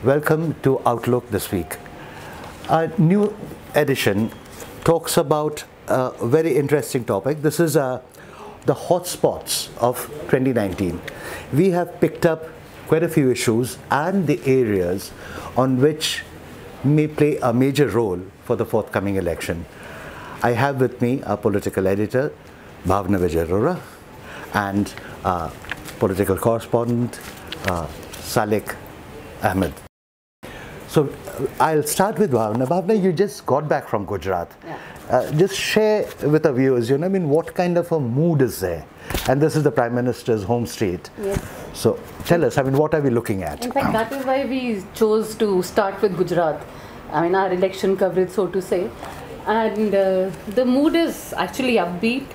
Welcome to Outlook this week. Our new edition talks about a very interesting topic. This is the hotspots of 2019. We have picked up quite a few issues and the areas on which may play a major role for the forthcoming election. I have with me our political editor, Bhavna Vijay Arora, and political correspondent, Salik Ahmed. So I'll start with Bhavna. Bhavna, you just got back from Gujarat. Yeah. Just share with our viewers, what kind of a mood is there? And this is the Prime Minister's home state. Yes. So tell us, what are we looking at? In fact, that is why we chose to start with Gujarat. Our election coverage, so to say. And the mood is actually upbeat.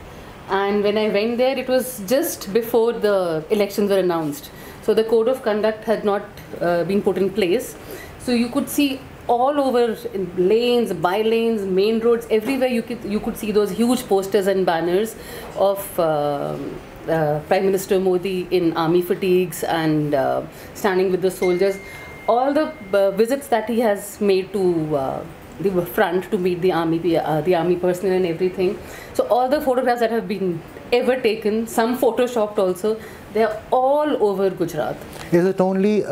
And when I went there, it was just before the elections were announced. So the code of conduct had not been put in place. So you could see all over in lanes, by-lanes, main roads, everywhere you could see those huge posters and banners of Prime Minister Modi in army fatigues and standing with the soldiers. All the visits that he has made to the front to meet the army personnel and everything. So all the photographs that have been ever taken, some photoshopped also, they are all over Gujarat. Is it only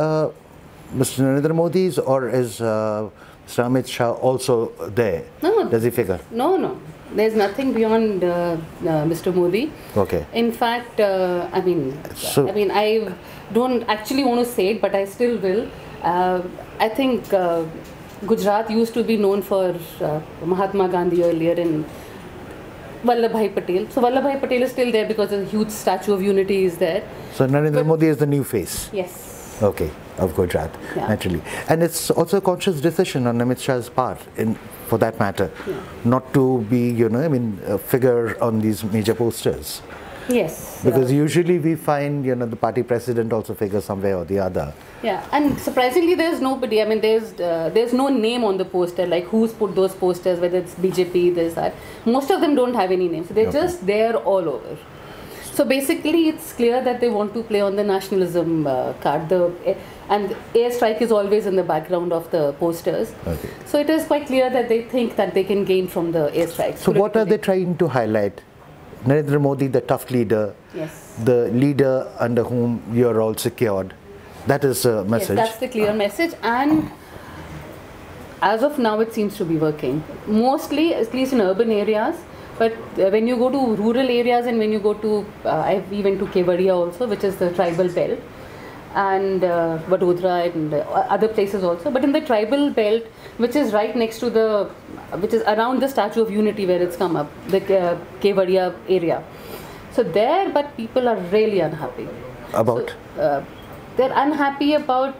Mr. Narendra Modi's, or is Mr. Amit Shah also there? No. Does he figure? No. There's nothing beyond Mr. Modi. Okay. In fact, I don't actually want to say it, but I still will. I think Gujarat used to be known for Mahatma Gandhi earlier and Vallabhbhai Patel. So Vallabhbhai Patel is still there because a huge statue of unity is there. So Narendra Modi is the new face? Yes. Okay, of Gujarat, yeah. Naturally. And it's also a conscious decision on Amit Shah's part, for that matter, not to be, a figure on these major posters. Yes. Because usually we find, the party president also figures somewhere or the other. Yeah, and surprisingly there's nobody, there's no name on the poster, like who's put those posters, whether it's BJP, this, that. Most of them don't have any names, so they're just there all over. So basically it's clear that they want to play on the nationalism card, and airstrike is always in the background of the posters. Okay. So it is quite clear that they think that they can gain from the airstrikes. So what are they trying to highlight? Narendra Modi, the tough leader, yes, the leader under whom you're all secured. That is a message. Yes, that's the clear message, and as of now it seems to be working. Mostly, at least in urban areas, but when you go to rural areas and when you go to, we went to Kevadia also, which is the tribal belt, and Vadodara and other places also. But in the tribal belt, which is right next to which is around the Statue of Unity where it's come up, the Kevadia area. So there, but people are really unhappy. About? So, they're unhappy about,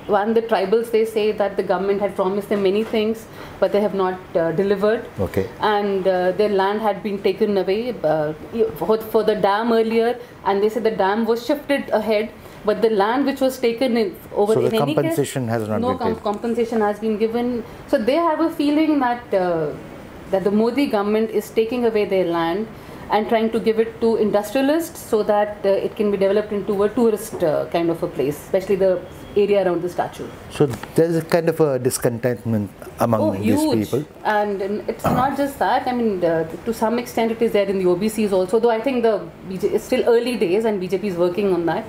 one, the tribals, they say that the government had promised them many things, but they have not delivered. Okay. And their land had been taken away for the dam earlier, and they said the dam was shifted ahead, but the land which was taken over so in the any compensation case, has not no been paid. compensation has been given. So they have a feeling that that the Modi government is taking away their land and trying to give it to industrialists so that it can be developed into a tourist kind of a place, especially the area around the statue. So there's a kind of a discontentment among these people. And it's not just that. To some extent it is there in the OBCs also, though I think it's still early days and BJP is working on that.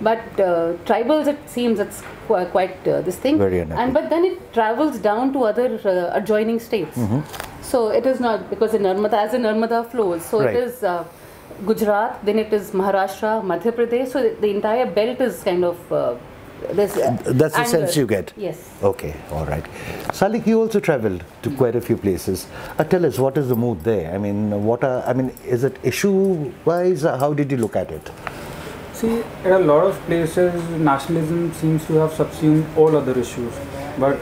But tribals, it seems it's quite this thing. Very unhappy. But then it travels down to other adjoining states. So it is not, because the Narmada flows. So right. It is Gujarat, then it is Maharashtra, Madhya Pradesh. So the entire belt is kind of that's the sense you get. Yes. Okay, all right. Salik, you also travelled to quite a few places. Tell us, what is the mood there? Is it issue-wise? How did you look at it? See, at a lot of places, nationalism seems to have subsumed all other issues. But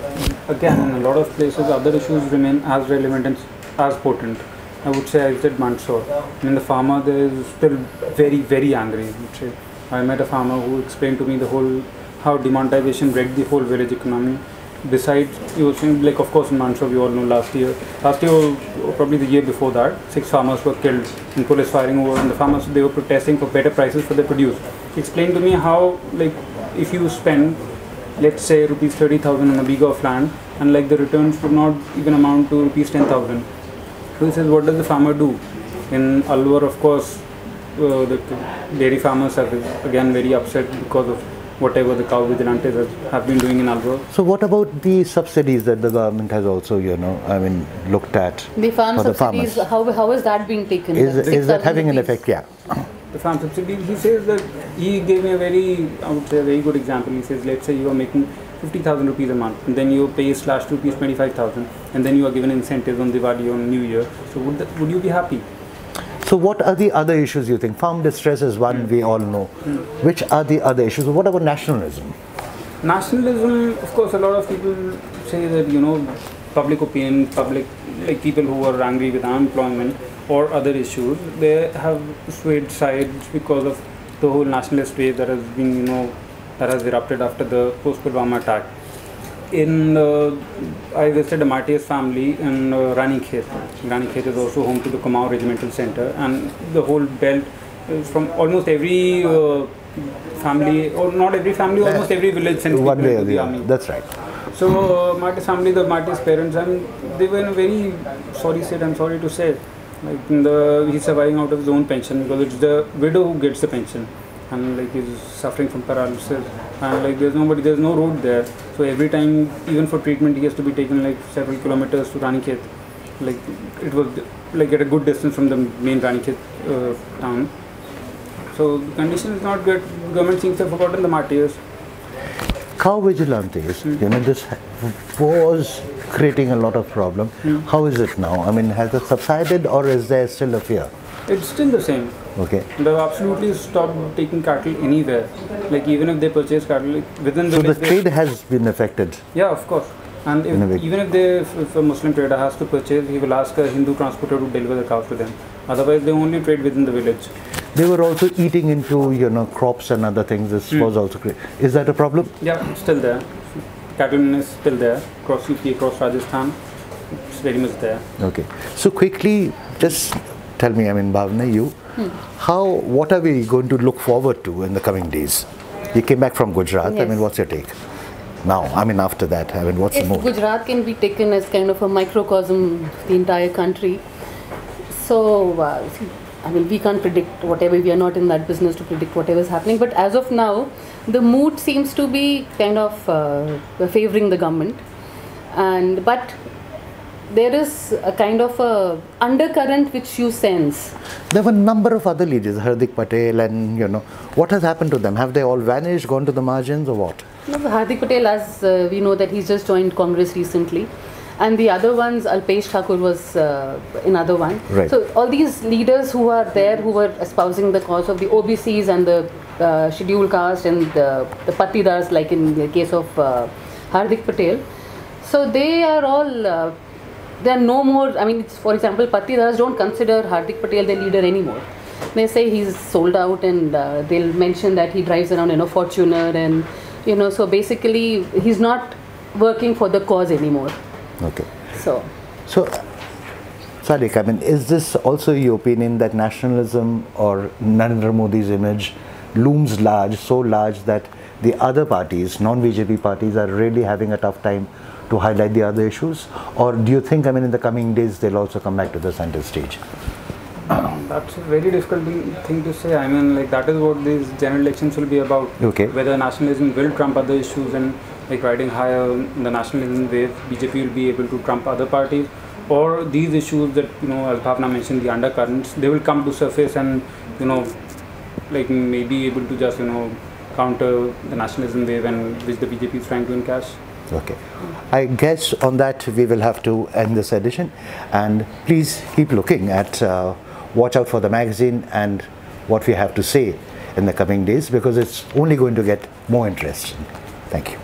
again, in a lot of places, other issues remain as relevant and as potent. I would say I visited Mandsaur. The farmer there is still very, very angry. I would say. I met a farmer who explained to me how demonetization wrecked the whole village economy. Besides, he was saying, of course in Mandsaur we all know last year, probably the year before that, 6 farmers were killed in police firing over, and the farmers, they were protesting for better prices for their produce. He explained to me how, if you spend let's say rupees 30,000 on a bigger of land, and like the returns would not even amount to rupees 10,000. So he says, what does the farmer do? In Alwar, of course, the dairy farmers are again very upset because of whatever the cow vigilantes have been doing in Alwar. So what about the subsidies that the government has also, looked at? The farm for subsidies, the farmers? how is that being taken? Is that having an effect? Yeah. The farm subsidy, he says that, he gave me a very good example. He says, let's say you are making 50,000 rupees a month, and then you pay / rupees 25,000, and then you are given incentives on Diwali, on New Year. So would you be happy? So what are the other issues you think? Farm distress is one we all know. Which are the other issues? What about nationalism? Nationalism, of course, a lot of people say that, public opinion, like people who are angry with unemployment or other issues, they have swayed sides because of the whole nationalist wave that has been, that has erupted after the post-Pulwama attack. I visited a Martyrs family in Ranikhet. Ranikhet is also home to the Kumaon Regimental Center, and the whole belt is from almost every family, or not every family, almost every village sends people into the army. That's right. So Martyrs family, the Martyrs parents, and they were in a very sorry state, I'm sorry to say. Like he's surviving out of his own pension, because it's the widow who gets the pension, and like he's suffering from paralysis, and like there's no road there. So every time, even for treatment, he has to be taken like several kilometers to Ranikhet. Like it was like at a good distance from the main Ranikhet town. So the condition is not good. Government seems to have forgotten the martyrs. Cow vigilantes, this was creating a lot of problem. How is it now? I mean, has it subsided, or is there still a fear? It's still the same. Okay. They've absolutely stopped taking cattle anywhere. Like even if they purchase cattle, like within the so the trade has been affected. Yeah, of course. And if a Muslim trader has to purchase, he will ask a Hindu transporter to deliver the cows to them. Otherwise, they only trade within the village. They were also eating into crops and other things. This was also great. Is that a problem? Yeah, it's still there. Cattlemen is still there. Across UP, across Rajasthan, it's very much there. Okay. So quickly, just tell me, Bhavna, you, what are we going to look forward to in the coming days? You came back from Gujarat. Yes. What's your take? Now, after that, what's the move? Gujarat can be taken as kind of a microcosm of the entire country. So, we can't predict whatever, we are not in that business to predict whatever is happening. But as of now, the mood seems to be kind of favoring the government. But there is a kind of a undercurrent which you sense. There were a number of other leaders, Hardik Patel, and what has happened to them? Have they all vanished, gone to the margins, or what? No, Hardik Patel, as we know that he's just joined Congress recently, and the other ones, Alpesh Thakur was another one. Right. So all these leaders who are there, who were espousing the cause of the OBCs and the scheduled caste and the Patidars, like in the case of Hardik Patel, so they are all. They are no more. For example, Patidars don't consider Hardik Patel their leader anymore. They say he's sold out, and they'll mention that he drives around in a Fortuner, and so basically he's not working for the cause anymore. Okay. So Sadiq, is this also your opinion that nationalism or Narendra Modi's image looms large, so large that the other parties, non-BJP parties, are really having a tough time to highlight the other issues? Or do you think, in the coming days, they'll also come back to the center stage? That's a very difficult thing to say. That is what these general elections will be about. Okay. Whether nationalism will trump other issues, and riding higher the nationalism wave, BJP will be able to trump other parties, or these issues that, as Bhavna mentioned, the undercurrents, they will come to surface and, maybe able to just, counter the nationalism wave and which the BJP is trying to encash. Okay. I guess on that we will have to end this edition, and please keep looking at watch out for the magazine and what we have to say in the coming days, because it's only going to get more interesting. Thank you.